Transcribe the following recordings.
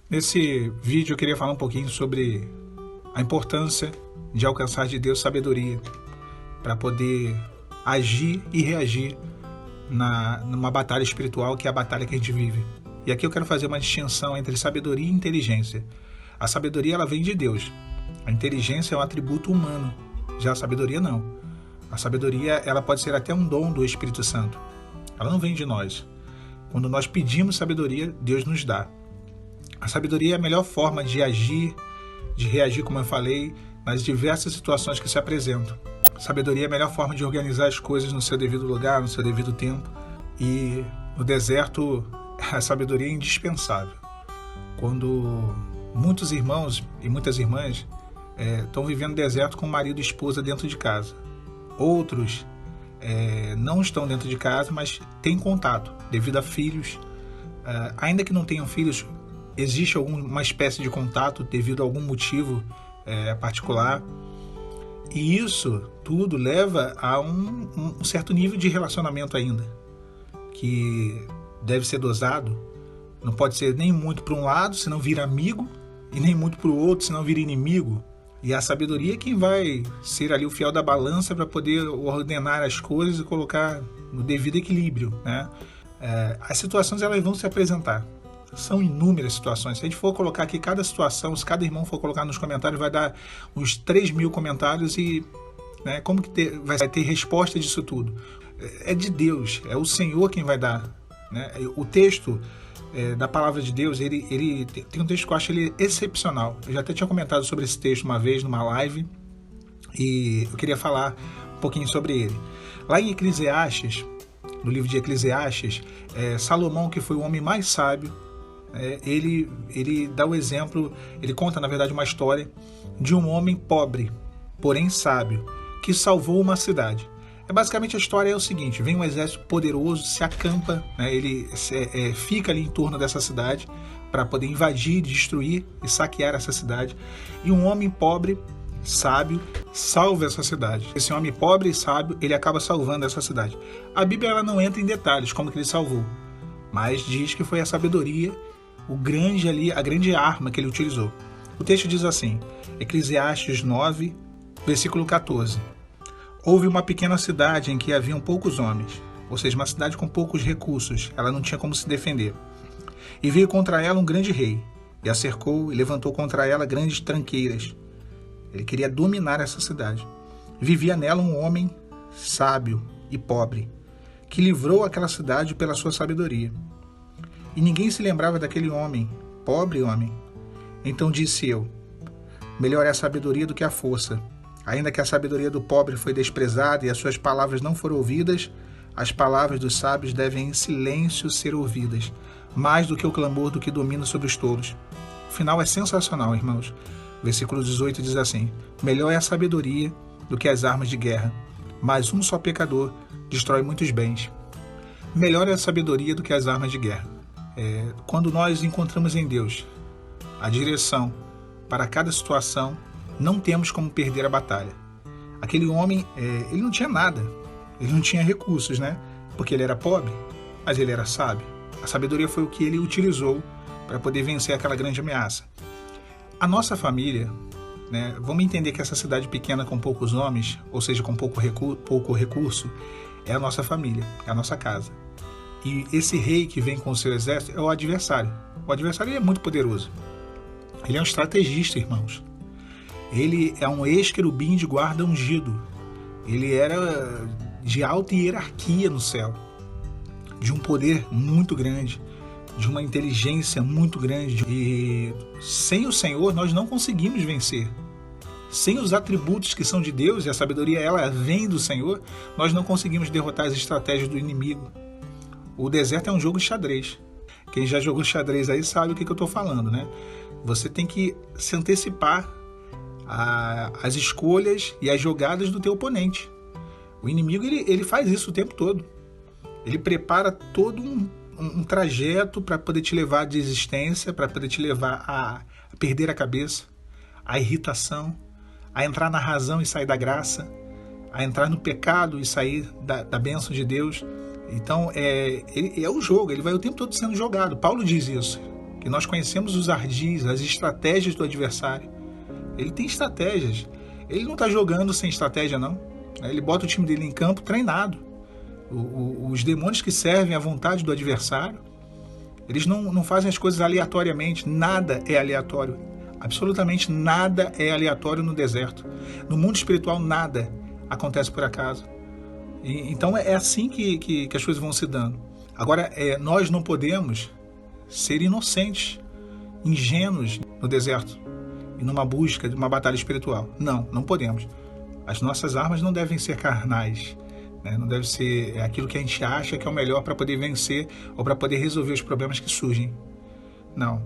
Nesse vídeo eu queria falar um pouquinho sobre a importância de alcançar de Deus sabedoria para poder agir e reagir numa batalha espiritual, que é a batalha que a gente vive. E aqui eu quero fazer uma distinção entre sabedoria e inteligência. A sabedoria ela vem de Deus. A inteligência é um atributo humano, já a sabedoria não. A sabedoria ela pode ser até um dom do Espírito Santo. Ela não vem de nós. Quando nós pedimos sabedoria, Deus nos dá. A sabedoria é a melhor forma de agir, de reagir, como eu falei, nas diversas situações que se apresentam. A sabedoria é a melhor forma de organizar as coisas no seu devido lugar, no seu devido tempo. E no deserto, a sabedoria é indispensável. Quando muitos irmãos e muitas irmãs estão vivendo no deserto com o marido e esposa dentro de casa. Outros não estão dentro de casa, mas têm contato devido a filhos. Ainda que não tenham filhos, existe alguma espécie de contato devido a algum motivo particular. E isso tudo leva a um certo nível de relacionamento ainda, que deve ser dosado. Não pode ser nem muito para um lado, senão vira amigo, e nem muito para o outro, senão vira inimigo. E a sabedoria é quem vai ser ali o fiel da balança para poder ordenar as coisas e colocar no devido equilíbrio, né? As situações elas vão se apresentar. São inúmeras situações. Se a gente for colocar aqui cada situação, se cada irmão for colocar nos comentários, vai dar uns 3.000 comentários e como que vai ter resposta disso tudo? É de Deus, é o Senhor quem vai dar. Né? O texto da palavra de Deus, ele tem um texto que eu acho ele excepcional. Eu já até tinha comentado sobre esse texto uma vez numa live e eu queria falar um pouquinho sobre ele. Lá em Eclesiastes, no livro de Eclesiastes, Salomão, que foi o homem mais sábio, ele dá o exemplo, ele conta na verdade uma história de um homem pobre, porém sábio, que salvou uma cidade. Basicamente a história é o seguinte: vem um exército poderoso, se acampa, ele fica ali em torno dessa cidade para poder invadir, destruir e saquear essa cidade, e um homem pobre, sábio, salva essa cidade. Esse homem pobre e sábio, ele acaba salvando essa cidade. A Bíblia ela não entra em detalhes como que ele salvou, mas diz que foi a sabedoria, a grande arma que ele utilizou. O texto diz assim, Eclesiastes 9, versículo 14. Houve uma pequena cidade em que haviam poucos homens, ou seja, uma cidade com poucos recursos, ela não tinha como se defender. E veio contra ela um grande rei, e a cercou e levantou contra ela grandes tranqueiras. Ele queria dominar essa cidade. Vivia nela um homem sábio e pobre, que livrou aquela cidade pela sua sabedoria. E ninguém se lembrava daquele homem, pobre homem. Então disse eu, melhor é a sabedoria do que a força. Ainda que a sabedoria do pobre foi desprezada e as suas palavras não foram ouvidas, as palavras dos sábios devem em silêncio ser ouvidas, mais do que o clamor do que domina sobre os tolos. O final é sensacional, irmãos. Versículo 18 diz assim, melhor é a sabedoria do que as armas de guerra, mas um só pecador destrói muitos bens. Melhor é a sabedoria do que as armas de guerra. Quando nós encontramos em Deus a direção para cada situação, não temos como perder a batalha. Aquele homem, ele não tinha nada, ele não tinha recursos, porque ele era pobre, mas ele era sábio. A sabedoria foi o que ele utilizou para poder vencer aquela grande ameaça. A nossa família, vamos entender que essa cidade pequena com poucos homens, ou seja, com pouco recurso, é a nossa família, é a nossa casa. E esse rei que vem com o seu exército é o adversário. O adversário ele é muito poderoso. Ele é um estrategista, irmãos. Ele é um ex-querubim de guarda ungido. Ele era de alta hierarquia no céu, de um poder muito grande, de uma inteligência muito grande. E sem o Senhor nós não conseguimos vencer. Sem os atributos que são de Deus, e a sabedoria ela vem do Senhor, nós não conseguimos derrotar as estratégias do inimigo. O deserto é um jogo de xadrez. Quem já jogou xadrez aí sabe o que eu estou falando, Você tem que se antecipar às escolhas e às jogadas do teu oponente. O inimigo ele faz isso o tempo todo. Ele prepara todo um trajeto para poder te levar à desistência, para poder te levar a perder a cabeça, à irritação, a entrar na razão e sair da graça, a entrar no pecado e sair da bênção de Deus. Então, é o jogo, ele vai o tempo todo sendo jogado. Paulo diz isso, que nós conhecemos os ardis, as estratégias do adversário. Ele tem estratégias. Ele não está jogando sem estratégia, não. Ele bota o time dele em campo treinado. Os demônios que servem à vontade do adversário, eles não fazem as coisas aleatoriamente. Nada é aleatório. Absolutamente nada é aleatório no deserto. No mundo espiritual, nada acontece por acaso. Então é assim que as coisas vão se dando. Agora, nós não podemos ser inocentes, ingênuos no deserto e numa busca de uma batalha espiritual. Não podemos. As nossas armas não devem ser carnais, né? Não deve ser aquilo que a gente acha que é o melhor para poder vencer ou para poder resolver os problemas que surgem. Não.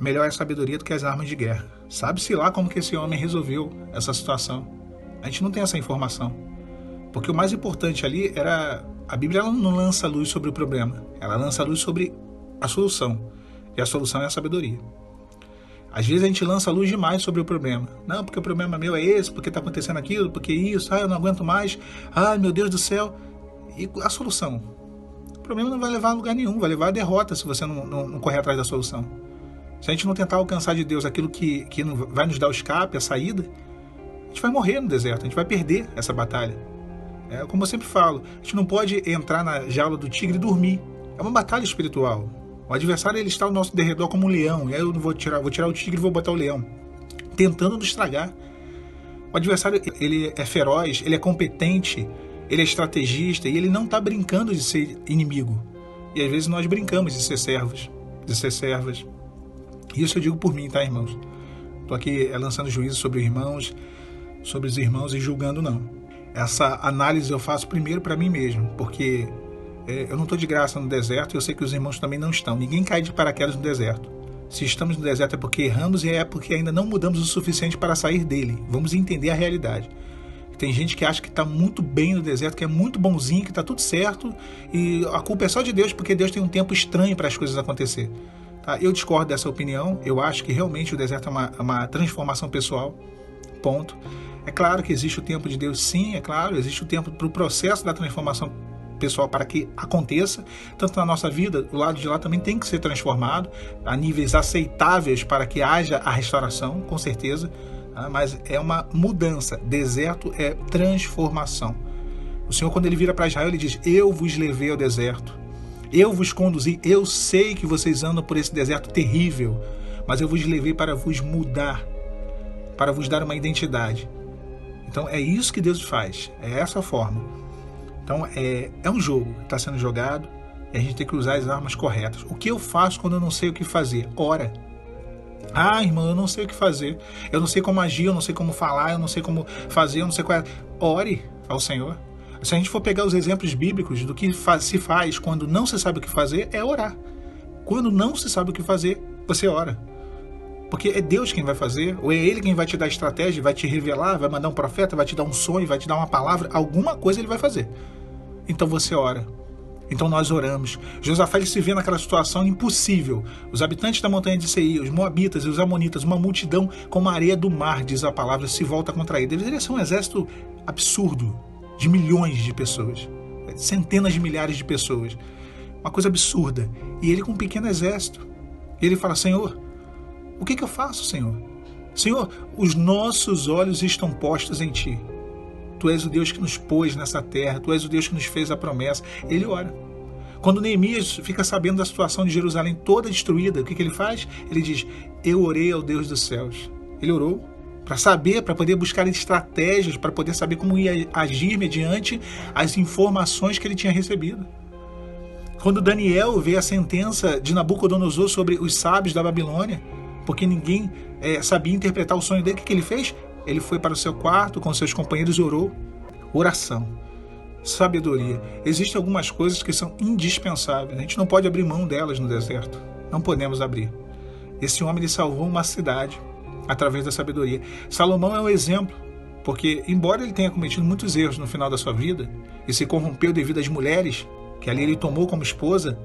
Melhor é a sabedoria do que as armas de guerra. Sabe-se lá como que esse homem resolveu essa situação. A gente não tem essa informação. Porque o mais importante ali era... A Bíblia ela não lança luz sobre o problema. Ela lança luz sobre a solução. E a solução é a sabedoria. Às vezes a gente lança luz demais sobre o problema. Não, porque o problema meu é esse, porque está acontecendo aquilo, porque isso, eu não aguento mais, meu Deus do céu. E a solução? O problema não vai levar a lugar nenhum, vai levar a derrota se você não correr atrás da solução. Se a gente não tentar alcançar de Deus aquilo que vai nos dar o escape, a saída, a gente vai morrer no deserto, a gente vai perder essa batalha. Como eu sempre falo, a gente não pode entrar na jaula do tigre e dormir. É uma batalha espiritual. O adversário ele está ao nosso derredor como um leão. E aí eu não vou tirar o tigre e vou botar o leão, tentando nos estragar. O adversário ele é feroz, ele é competente, ele é estrategista e ele não está brincando de ser inimigo. E às vezes nós brincamos de ser servos, de ser servas. Isso eu digo por mim, tá, irmãos? Estou aqui lançando juízo sobre os irmãos e julgando não. Essa análise eu faço primeiro para mim mesmo, porque eu não estou de graça no deserto e eu sei que os irmãos também não estão. Ninguém cai de paraquedas no deserto. Se estamos no deserto é porque erramos e é porque ainda não mudamos o suficiente para sair dele. Vamos entender a realidade. Tem gente que acha que está muito bem no deserto, que é muito bonzinho, que está tudo certo e a culpa é só de Deus porque Deus tem um tempo estranho para as coisas acontecer. Tá? Eu discordo dessa opinião. Eu acho que realmente o deserto é uma transformação pessoal. Ponto. É claro que existe o tempo de Deus, sim, é claro, existe o tempo para o processo da transformação pessoal para que aconteça, tanto na nossa vida, o lado de lá também tem que ser transformado a níveis aceitáveis para que haja a restauração, com certeza, mas é uma mudança. Deserto é transformação. O Senhor, quando ele vira para Israel, ele diz: eu vos levei ao deserto, eu vos conduzi, eu sei que vocês andam por esse deserto terrível, mas eu vos levei para vos mudar, para vos dar uma identidade. Então é isso que Deus faz, é essa forma. Então é um jogo que está sendo jogado e a gente tem que usar as armas corretas. O que eu faço quando eu não sei o que fazer? Ora. Irmão, eu não sei o que fazer, eu não sei como agir, eu não sei como falar, eu não sei como fazer, eu não sei qual é. Ore ao Senhor. Se a gente for pegar os exemplos bíblicos do que se faz quando não se sabe o que fazer, é orar. Quando não se sabe o que fazer, você ora. Porque é Deus quem vai fazer, ou é Ele quem vai te dar estratégia, vai te revelar, vai mandar um profeta, vai te dar um sonho, vai te dar uma palavra, alguma coisa Ele vai fazer. Então você ora. Então nós oramos. Josafá ele se vê naquela situação impossível. Os habitantes da montanha de Seir, os moabitas e os amonitas, uma multidão como a areia do mar, diz a palavra, se volta contra ele. Deveria ser um exército absurdo, de milhões de pessoas, centenas de milhares de pessoas. Uma coisa absurda. E ele com um pequeno exército. E ele fala: Senhor, o que eu faço, Senhor? Senhor, os nossos olhos estão postos em Ti. Tu és o Deus que nos pôs nessa terra. Tu és o Deus que nos fez a promessa. Ele ora. Quando Neemias fica sabendo da situação de Jerusalém toda destruída, o que ele faz? Ele diz: eu orei ao Deus dos céus. Ele orou para saber, para poder buscar estratégias, para poder saber como ia agir mediante as informações que ele tinha recebido. Quando Daniel vê a sentença de Nabucodonosor sobre os sábios da Babilônia, porque ninguém sabia interpretar o sonho dele, o que ele fez? Ele foi para o seu quarto com seus companheiros e orou. Oração, sabedoria. Existem algumas coisas que são indispensáveis. A gente não pode abrir mão delas no deserto. Não podemos abrir. Esse homem ele salvou uma cidade através da sabedoria. Salomão é um exemplo, porque embora ele tenha cometido muitos erros no final da sua vida e se corrompeu devido às mulheres que ali ele tomou como esposa,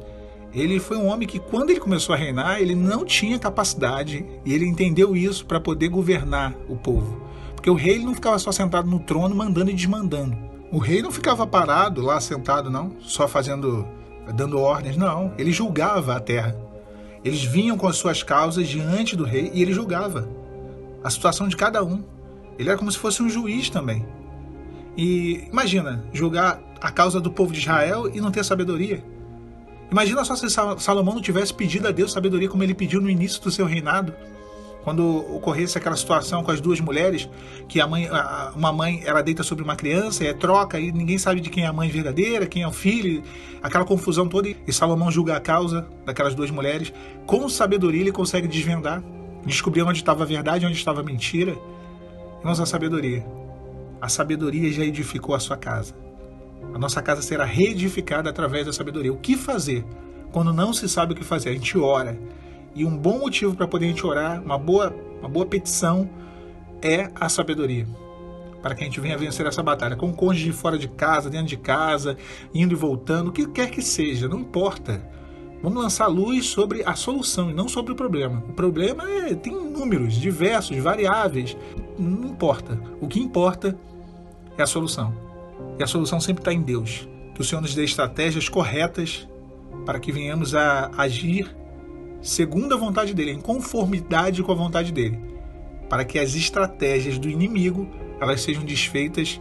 ele foi um homem que, quando ele começou a reinar, ele não tinha capacidade, e ele entendeu isso para poder governar o povo. Porque o rei ele não ficava só sentado no trono, mandando e desmandando. O rei não ficava parado lá, sentado, não, só dando ordens, não. Ele julgava a terra. Eles vinham com as suas causas diante do rei e ele julgava a situação de cada um. Ele era como se fosse um juiz também. E imagina, julgar a causa do povo de Israel e não ter sabedoria. Imagina só se Salomão não tivesse pedido a Deus sabedoria como ele pediu no início do seu reinado. Quando ocorresse aquela situação com as duas mulheres, que uma mãe ela deita sobre uma criança, troca, e ninguém sabe de quem é a mãe verdadeira, quem é o filho, aquela confusão toda, e Salomão julga a causa daquelas duas mulheres. Com sabedoria ele consegue desvendar, descobrir onde estava a verdade e onde estava a mentira. Irmãos, a sabedoria já edificou a sua casa. A nossa casa será reedificada através da sabedoria. O que fazer quando não se sabe o que fazer? A gente ora. E um bom motivo para poder a gente orar, uma boa petição, é a sabedoria. Para que a gente venha vencer essa batalha. Com o cônjuge fora de casa, dentro de casa, indo e voltando, o que quer que seja, não importa. Vamos lançar luz sobre a solução e não sobre o problema. O problema tem números diversos, variáveis. Não importa. O que importa é a solução. E a solução sempre está em Deus. Que o Senhor nos dê estratégias corretas para que venhamos a agir segundo a vontade dele, em conformidade com a vontade dele, para que as estratégias do inimigo elas sejam desfeitas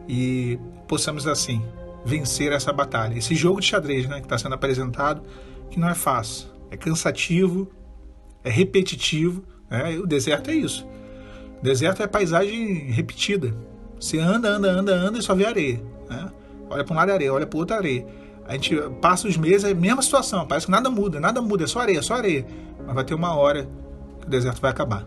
e possamos assim vencer essa batalha. Esse jogo de xadrez, né, que está sendo apresentado, que não é fácil, é cansativo, é repetitivo, né? O deserto é isso. O deserto é paisagem repetida. Você anda e só vê areia, né? Olha para um lado areia, olha para o outro areia. A gente passa os meses, é a mesma situação, parece que nada muda, é só areia. Mas vai ter uma hora que o deserto vai acabar.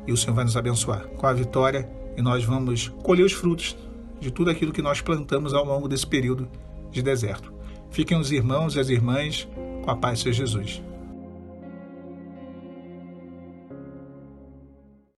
E o Senhor vai nos abençoar com a vitória e nós vamos colher os frutos de tudo aquilo que nós plantamos ao longo desse período de deserto. Fiquem os irmãos e as irmãs com a paz de Jesus.